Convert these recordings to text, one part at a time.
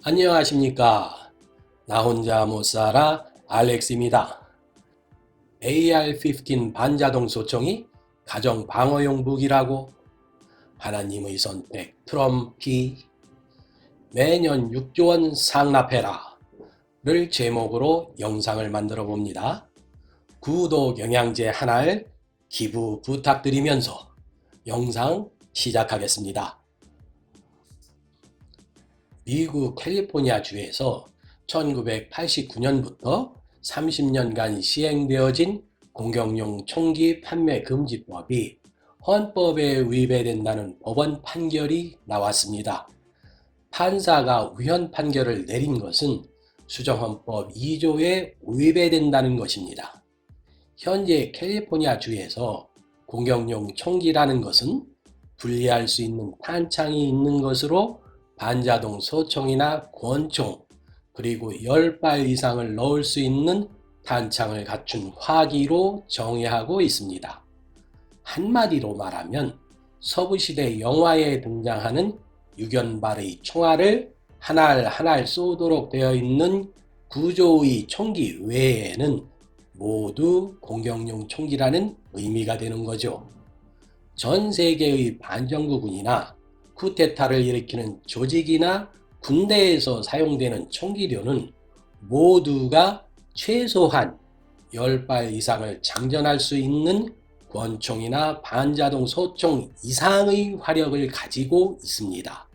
안녕하십니까. 나 혼자 못 살아 알렉스입니다. AR-15 반자동 소총이 가정 방어용 무기라고 하나님의 선택 트럼피 매년 6조 원 상납해라를 제목으로 영상을 만들어 봅니다. 구독 영양제 하나를 기부 부탁드리면서 영상 시작하겠습니다. 미국 캘리포니아 주에서 1989년부터 30년간 시행되어진 공격용 총기 판매 금지법이 헌법에 위배된다는 법원 판결이 나왔습니다. 판사가 우연 판결을 내린 것은 수정헌법 2조에 위배된다는 것입니다. 현재 캘리포니아 주에서 공격용 총기라는 것은 분리할 수 있는 탄창이 있는 것으로 반자동 소총이나 권총, 그리고 10발 이상을 넣을 수 있는 탄창을 갖춘 화기로 정의하고 있습니다. 한마디로 말하면 서부시대 영화에 등장하는 6연발의 총알을 한 알 한 알 쏘도록 되어 있는 구조의 총기 외에는 모두 공격용 총기라는 의미가 되는 거죠. 전 세계의 반정부군이나 쿠데타를 일으키는 조직이나 군대에서 사용되는 총기류는 모두가 최소한 10발 이상을 장전할 수 있는 권총이나 반자동 소총 이상의 화력을 가지고 있습니다.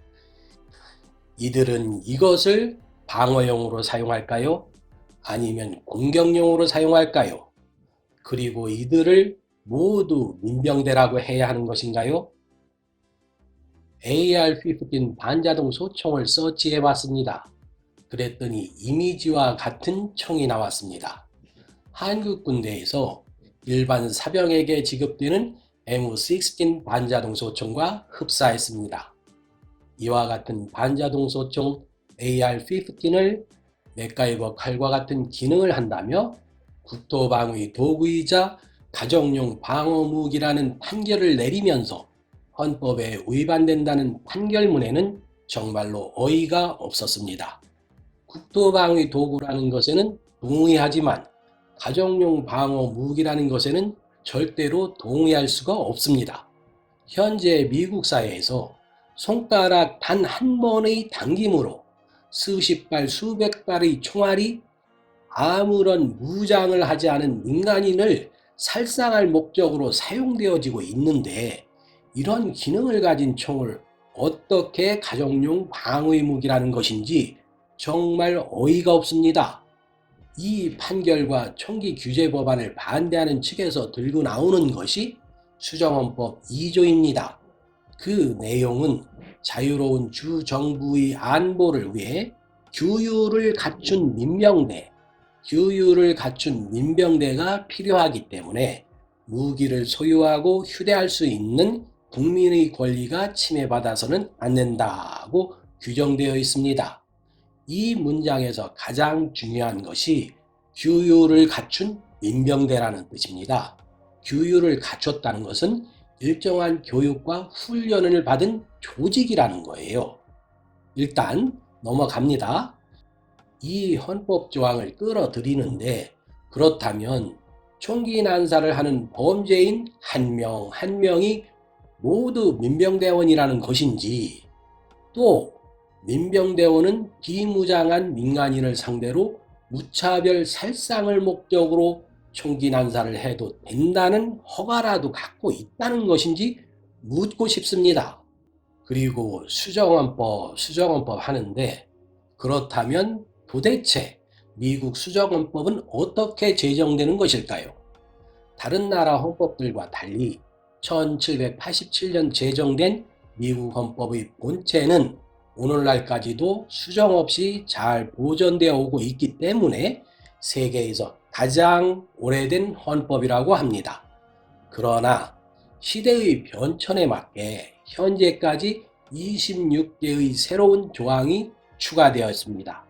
이들은 이것을 방어용으로 사용할까요? 아니면 공격용으로 사용할까요? 그리고 이들을 모두 민병대라고 해야 하는 것인가요? AR-15 반자동 소총을 서치해 봤습니다. 그랬더니 이미지와 같은 총이 나왔습니다. 한국 군대에서 일반 사병에게 지급되는 M16 반자동 소총과 흡사했습니다. 이와 같은 반자동 소총 AR-15를 맥가이버 칼과 같은 기능을 한다며 국토방위 도구이자 가정용 방어무기라는 판결을 내리면서 헌법에 위반된다는 판결문에는 정말로 어이가 없었습니다. 국토방위 도구라는 것에는 동의하지만 가정용 방어 무기라는 것에는 절대로 동의할 수가 없습니다. 현재 미국 사회에서 손가락 단 한 번의 당김으로 수십 발, 수백 발의 총알이 아무런 무장을 하지 않은 민간인을 살상할 목적으로 사용되어지고 있는데, 이런 기능을 가진 총을 어떻게 가정용 방어의 무기라는 것인지 정말 어이가 없습니다. 이 판결과 총기 규제 법안을 반대하는 측에서 들고 나오는 것이 수정헌법 2조입니다. 그 내용은 자유로운 주정부의 안보를 위해 규율을 갖춘 민병대가 필요하기 때문에 무기를 소유하고 휴대할 수 있는 국민의 권리가 침해받아서는 안 된다고 규정되어 있습니다. 이 문장에서 가장 중요한 것이 규율을 갖춘 민병대라는 뜻입니다. 규율을 갖췄다는 것은 일정한 교육과 훈련을 받은 조직이라는 거예요. 일단 넘어갑니다. 이 헌법 조항을 끌어들이는데, 그렇다면 총기 난사를 하는 범죄인 한 명 한 명이 모두 민병대원이라는 것인지, 또 민병대원은 비무장한 민간인을 상대로 무차별 살상을 목적으로 총기 난사를 해도 된다는 허가라도 갖고 있다는 것인지 묻고 싶습니다. 그리고 수정헌법 하는데, 그렇다면 도대체 미국 수정헌법은 어떻게 제정되는 것일까요? 다른 나라 헌법들과 달리 1787년 제정된 미국 헌법의 본체는 오늘날까지도 수정 없이 잘 보존되어 오고 있기 때문에 세계에서 가장 오래된 헌법이라고 합니다. 그러나 시대의 변천에 맞게 현재까지 26개의 새로운 조항이 추가되었습니다.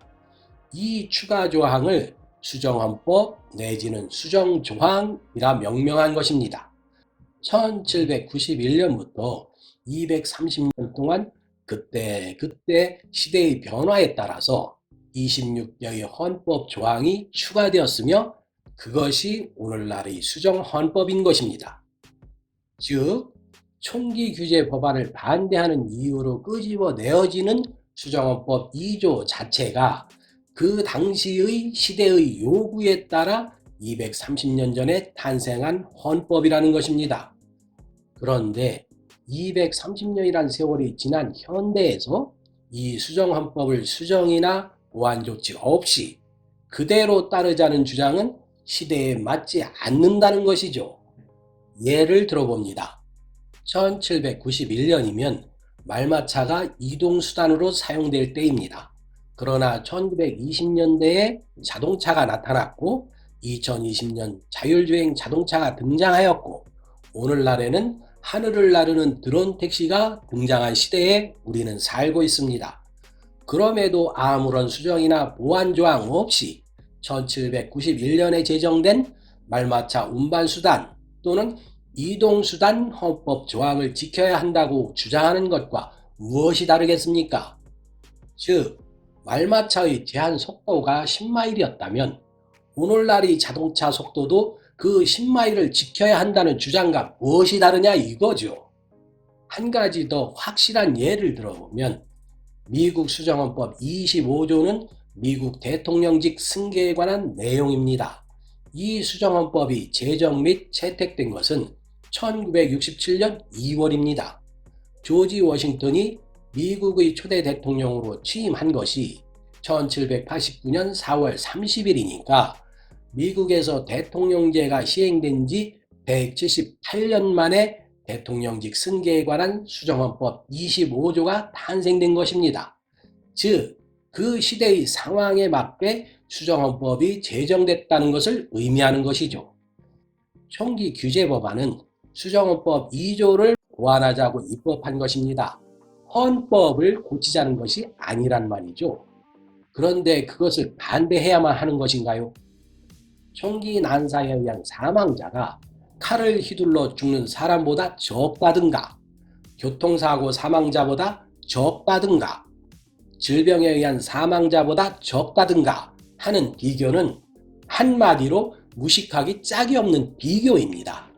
이 추가 조항을 수정헌법 내지는 수정조항이라 명명한 것입니다. 1791년부터 230년 동안 그때 시대의 변화에 따라서 26개의 헌법 조항이 추가되었으며 그것이 오늘날의 수정 헌법인 것입니다. 즉, 총기 규제 법안을 반대하는 이유로 끄집어내어지는 수정헌법 2조 자체가 그 당시의 시대의 요구에 따라 230년 전에 탄생한 헌법이라는 것입니다. 그런데 230년이란 세월이 지난 현대에서 이 수정헌법을 수정이나 보완 조치 없이 그대로 따르자는 주장은 시대에 맞지 않는다는 것이죠. 예를 들어봅니다. 1791년이면 말마차가 이동수단으로 사용될 때입니다. 그러나 1920년대에 자동차가 나타났고 2020년 자율주행 자동차가 등장하였고 오늘날에는 하늘을 나르는 드론 택시가 등장한 시대에 우리는 살고 있습니다. 그럼에도 아무런 수정이나 보완 조항 없이 1791년에 제정된 말마차 운반수단 또는 이동수단 헌법 조항을 지켜야 한다고 주장하는 것과 무엇이 다르겠습니까? 즉, 말마차의 제한 속도가 10마일이었다면 오늘날의 자동차 속도도 그 10마일을 지켜야 한다는 주장과 무엇이 다르냐 이거죠. 한 가지 더 확실한 예를 들어보면 미국 수정헌법 25조는 미국 대통령직 승계에 관한 내용입니다. 이 수정헌법이 제정 및 채택된 것은 1967년 2월입니다. 조지 워싱턴이 미국의 초대 대통령으로 취임한 것이 1789년 4월 30일이니까 미국에서 대통령제가 시행된 지 178년 만에 대통령직 승계에 관한 수정헌법 25조가 탄생된 것입니다. 즉, 그 시대의 상황에 맞게 수정헌법이 제정됐다는 것을 의미하는 것이죠. 총기 규제 법안은 수정헌법 2조를 보완하자고 입법한 것입니다. 헌법을 고치자는 것이 아니란 말이죠. 그런데 그것을 반대해야만 하는 것인가요? 총기 난사에 의한 사망자가 칼을 휘둘러 죽는 사람보다 적다든가, 교통사고 사망자보다 적다든가, 질병에 의한 사망자보다 적다든가 하는 비교는 한마디로 무식하기 짝이 없는 비교입니다.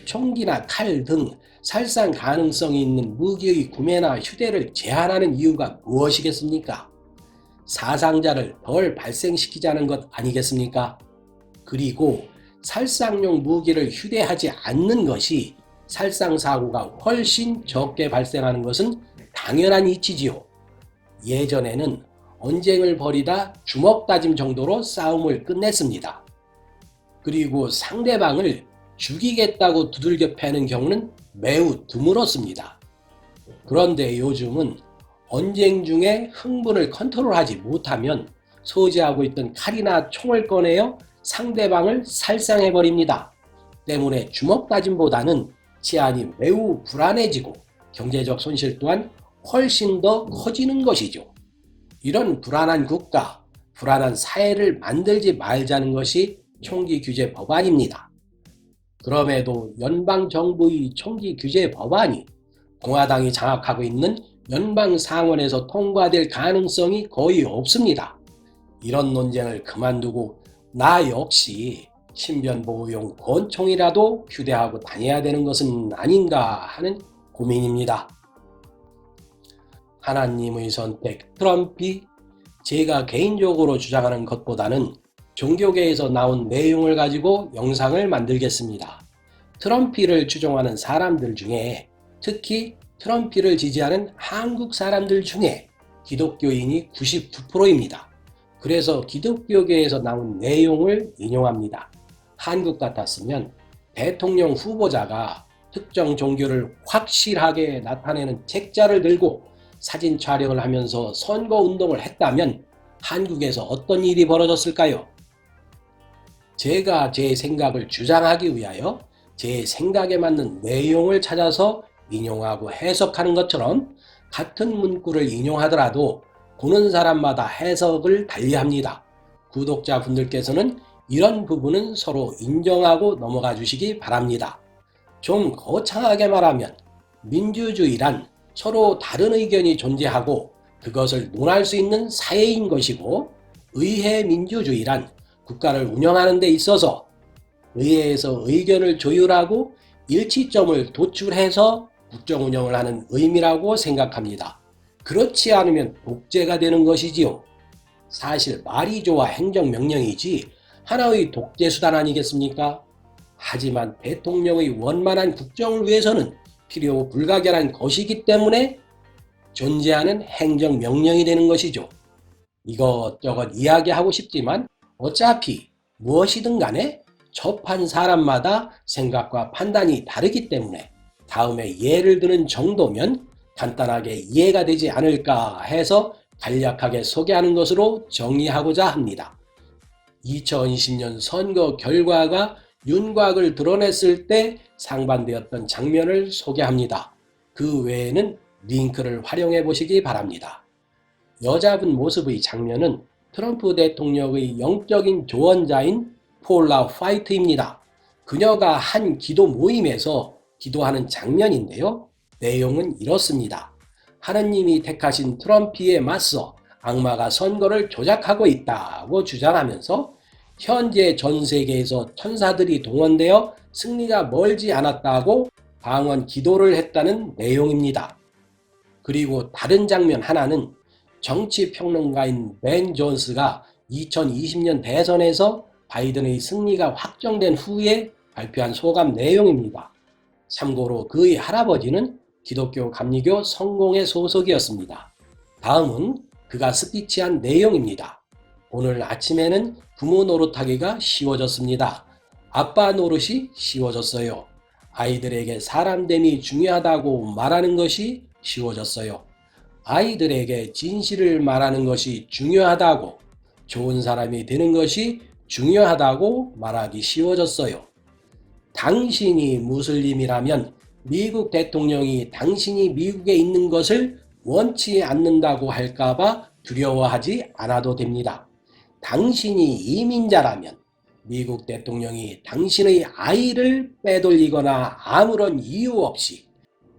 총기나 칼 등 살상 가능성이 있는 무기의 구매나 휴대를 제한하는 이유가 무엇이겠습니까? 사상자를 덜 발생시키자는 것 아니겠습니까? 그리고 살상용 무기를 휴대하지 않는 것이 살상사고가 훨씬 적게 발생하는 것은 당연한 이치지요. 예전에는 언쟁을 벌이다 주먹 다짐 정도로 싸움을 끝냈습니다. 그리고 상대방을 죽이겠다고 두들겨 패는 경우는 매우 드물었습니다. 그런데 요즘은 언쟁 중에 흥분을 컨트롤하지 못하면 소지하고 있던 칼이나 총을 꺼내어 상대방을 살상해버립니다. 때문에 주먹 다짐보다는 치안이 매우 불안해지고 경제적 손실 또한 훨씬 더 커지는 것이죠. 이런 불안한 국가, 불안한 사회를 만들지 말자는 것이 총기 규제 법안입니다. 그럼에도 연방정부의 총기 규제 법안이 공화당이 장악하고 있는 연방 상원에서 통과될 가능성이 거의 없습니다. 이런 논쟁을 그만두고 나 역시 신변보호용 권총이라도 휴대하고 다녀야 되는 것은 아닌가 하는 고민입니다. 하나님의 선택 트럼피, 제가 개인적으로 주장하는 것보다는 종교계에서 나온 내용을 가지고 영상을 만들겠습니다. 트럼피를 추종하는 사람들 중에 특히 트럼피를 지지하는 한국 사람들 중에 기독교인이 99%입니다. 그래서 기독교계에서 나온 내용을 인용합니다. 한국 같았으면 대통령 후보자가 특정 종교를 확실하게 나타내는 책자를 들고 사진 촬영을 하면서 선거운동을 했다면 한국에서 어떤 일이 벌어졌을까요? 제가 제 생각을 주장하기 위하여 제 생각에 맞는 내용을 찾아서 인용하고 해석하는 것처럼 같은 문구를 인용하더라도 보는 사람마다 해석을 달리합니다. 구독자분들께서는 이런 부분은 서로 인정하고 넘어가 주시기 바랍니다. 좀 거창하게 말하면 민주주의란 서로 다른 의견이 존재하고 그것을 논할 수 있는 사회인 것이고, 의회 민주주의란 국가를 운영하는 데 있어서 의회에서 의견을 조율하고 일치점을 도출해서 국정 운영을 하는 의미라고 생각합니다. 그렇지 않으면 독재가 되는 것이지요. 사실 말이 좋아 행정명령이지 하나의 독재 수단 아니겠습니까? 하지만 대통령의 원만한 국정을 위해서는 필요 불가결한 것이기 때문에 존재하는 행정명령이 되는 것이죠. 이것저것 이야기하고 싶지만 어차피 무엇이든 간에 접한 사람마다 생각과 판단이 다르기 때문에 다음에 예를 드는 정도면 간단하게 이해가 되지 않을까 해서 간략하게 소개하는 것으로 정리하고자 합니다. 2020년 선거 결과가 윤곽을 드러냈을 때 상반되었던 장면을 소개합니다. 그 외에는 링크를 활용해 보시기 바랍니다. 여잡은 모습의 장면은 트럼프 대통령의 영적인 조언자인 폴라 화이트입니다. 그녀가 한 기도 모임에서 기도하는 장면인데요. 내용은 이렇습니다. 하느님이 택하신 트럼프에 맞서 악마가 선거를 조작하고 있다고 주장하면서 현재 전 세계에서 천사들이 동원되어 승리가 멀지 않았다고 방언 기도를 했다는 내용입니다. 그리고 다른 장면 하나는 정치평론가인 벤 존스가 2020년 대선에서 바이든의 승리가 확정된 후에 발표한 소감 내용입니다. 참고로 그의 할아버지는 기독교 감리교 성공회 소속이었습니다. 다음은 그가 스피치한 내용입니다. 오늘 아침에는 부모 노릇하기가 쉬워졌습니다. 아빠 노릇이 쉬워졌어요. 아이들에게 사람됨이 중요하다고 말하는 것이 쉬워졌어요. 아이들에게 진실을 말하는 것이 중요하다고, 좋은 사람이 되는 것이 중요하다고 말하기 쉬워졌어요. 당신이 무슬림이라면 미국 대통령이 당신이 미국에 있는 것을 원치 않는다고 할까봐 두려워하지 않아도 됩니다. 당신이 이민자라면 미국 대통령이 당신의 아이를 빼돌리거나 아무런 이유 없이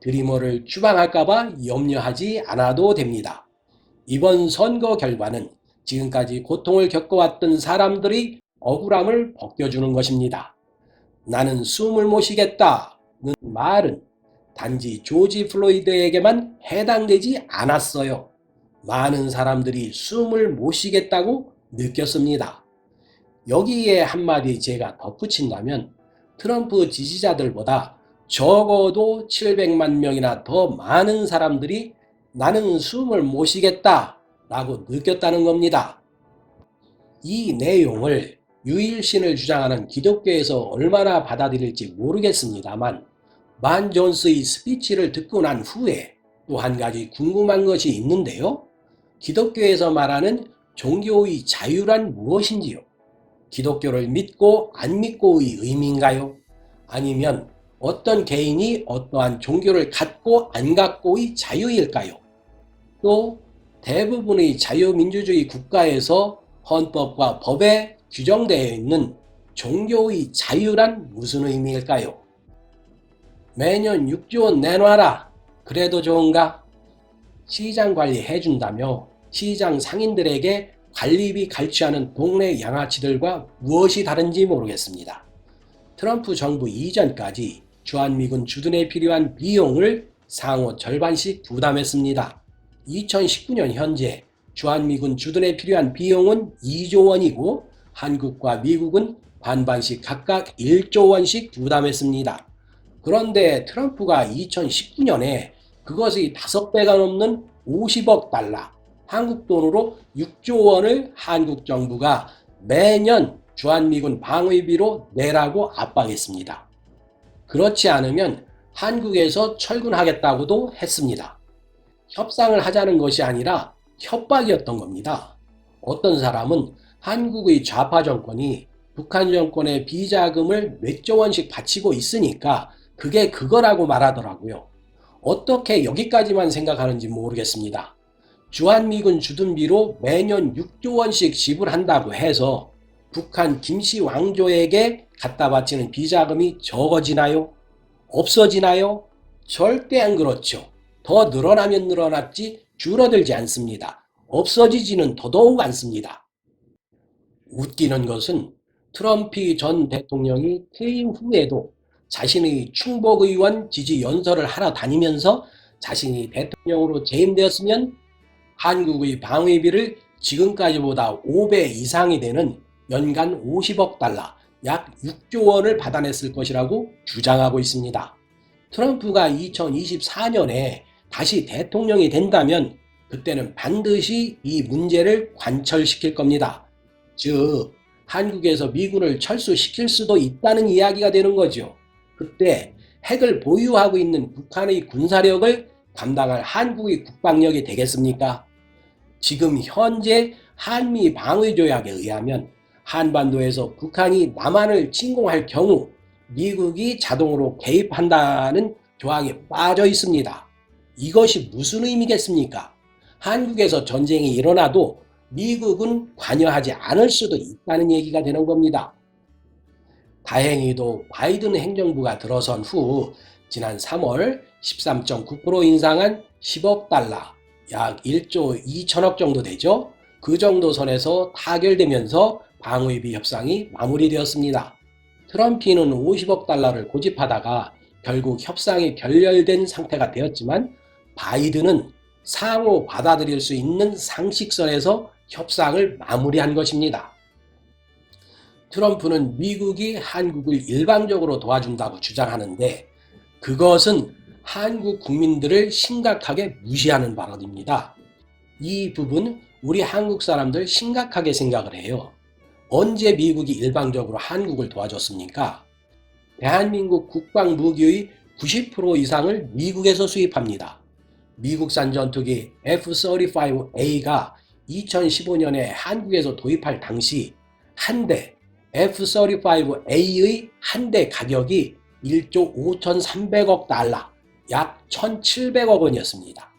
드리머를 추방할까봐 염려하지 않아도 됩니다. 이번 선거 결과는 지금까지 고통을 겪어왔던 사람들이 억울함을 벗겨주는 것입니다. 나는 숨을 못 쉬겠다는 말은 단지 조지 플로이드에게만 해당되지 않았어요. 많은 사람들이 숨을 못 쉬겠다고 느꼈습니다. 여기에 한마디 제가 덧붙인다면 트럼프 지지자들보다 적어도 700만 명이나 더 많은 사람들이 나는 숨을 못 쉬겠다 라고 느꼈다는 겁니다. 이 내용을 유일신을 주장하는 기독교에서 얼마나 받아들일지 모르겠습니다만 반 존스의 스피치를 듣고 난 후에 또 한 가지 궁금한 것이 있는데요. 기독교에서 말하는 종교의 자유란 무엇인지요? 기독교를 믿고 안 믿고의 의미인가요? 아니면 어떤 개인이 어떠한 종교를 갖고 안 갖고의 자유일까요? 또 대부분의 자유민주주의 국가에서 헌법과 법에 규정되어 있는 종교의 자유란 무슨 의미일까요? 매년 6조 원 내놔라. 그래도 좋은가? 시장 관리 해준다며 시장 상인들에게 관리비 갈취하는 동네 양아치들과 무엇이 다른지 모르겠습니다. 트럼프 정부 이전까지 주한미군 주둔에 필요한 비용을 상호 절반씩 부담했습니다. 2019년 현재 주한미군 주둔에 필요한 비용은 2조 원이고 한국과 미국은 반반씩 각각 1조 원씩 부담했습니다. 그런데 트럼프가 2019년에 그것의 5배가 넘는 50억 달러, 한국 돈으로 6조 원을 한국 정부가 매년 주한미군 방위비로 내라고 압박했습니다. 그렇지 않으면 한국에서 철군하겠다고도 했습니다. 협상을 하자는 것이 아니라 협박이었던 겁니다. 어떤 사람은 한국의 좌파 정권이 북한 정권의 비자금을 몇 조 원씩 바치고 있으니까 그게 그거라고 말하더라고요. 어떻게 여기까지만 생각하는지 모르겠습니다. 주한미군 주둔비로 매년 6조 원씩 지불한다고 해서 북한 김씨 왕조에게 갖다 바치는 비자금이 적어지나요? 없어지나요? 절대 안 그렇죠. 더 늘어나면 늘어났지 줄어들지 않습니다. 없어지지는 더더욱 않습니다. 웃기는 것은 트럼프 전 대통령이 퇴임 후에도 자신의 충북의원 지지 연설을 하러 다니면서 자신이 대통령으로 재임되었으면 한국의 방위비를 지금까지보다 5배 이상이 되는 연간 50억 달러, 약 6조 원을 받아냈을 것이라고 주장하고 있습니다. 트럼프가 2024년에 다시 대통령이 된다면 그때는 반드시 이 문제를 관철시킬 겁니다. 즉, 한국에서 미군을 철수시킬 수도 있다는 이야기가 되는 거죠. 그때 핵을 보유하고 있는 북한의 군사력을 감당할 한국의 국방력이 되겠습니까? 지금 현재 한미 방위조약에 의하면 한반도에서 북한이 남한을 침공할 경우 미국이 자동으로 개입한다는 조항이 빠져 있습니다. 이것이 무슨 의미겠습니까? 한국에서 전쟁이 일어나도 미국은 관여하지 않을 수도 있다는 얘기가 되는 겁니다. 다행히도 바이든 행정부가 들어선 후 지난 3월 13.9% 인상한 10억 달러, 약 1조 2천억 정도 되죠. 그 정도 선에서 타결되면서 방위비 협상이 마무리되었습니다. 트럼프는 50억 달러를 고집하다가 결국 협상이 결렬된 상태가 되었지만 바이든은 상호 받아들일 수 있는 상식선에서 협상을 마무리한 것입니다. 트럼프는 미국이 한국을 일방적으로 도와준다고 주장하는데 그것은 한국 국민들을 심각하게 무시하는 발언입니다. 이 부분 우리 한국 사람들 심각하게 생각을 해요. 언제 미국이 일방적으로 한국을 도와줬습니까? 대한민국 국방 무기의 90% 이상을 미국에서 수입합니다. 미국산 전투기 F-35A가 2015년에 한국에서 도입할 당시 한 대 F-35A의 한 대 가격이 1조 5,300억 달러, 약 1,700억 원이었습니다.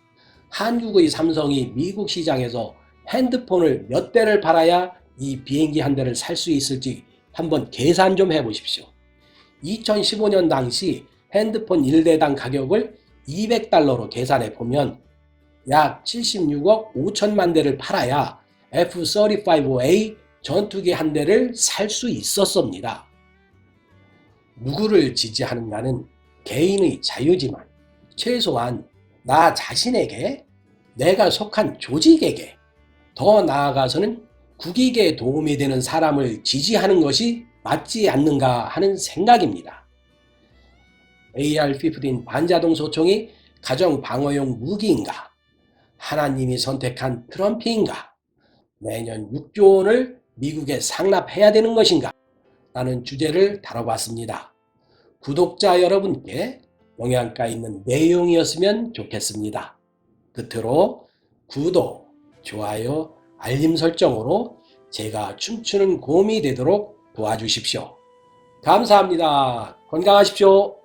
한국의 삼성이 미국 시장에서 핸드폰을 몇 대를 팔아야 이 비행기 한 대를 살 수 있을지 한번 계산 좀 해보십시오. 2015년 당시 핸드폰 1대당 가격을 200달러로 계산해 보면 약 76억 5천만 대를 팔아야 F-35A 전투기 한 대를 살 수 있었습니다. 누구를 지지하는가는 개인의 자유지만 최소한 나 자신에게, 내가 속한 조직에게, 더 나아가서는 국익에 도움이 되는 사람을 지지하는 것이 맞지 않는가 하는 생각입니다. AR-15 반자동 소총이 가정 방어용 무기인가? 하나님이 선택한 트럼프인가? 매년 6조 원을 미국에 상납해야 되는 것인가? 라는 주제를 다뤄봤습니다. 구독자 여러분께 영향가 있는 내용이었으면 좋겠습니다. 끝으로 구독, 좋아요, 알림 설정으로 제가 춤추는 곰이 되도록 도와주십시오. 감사합니다. 건강하십시오.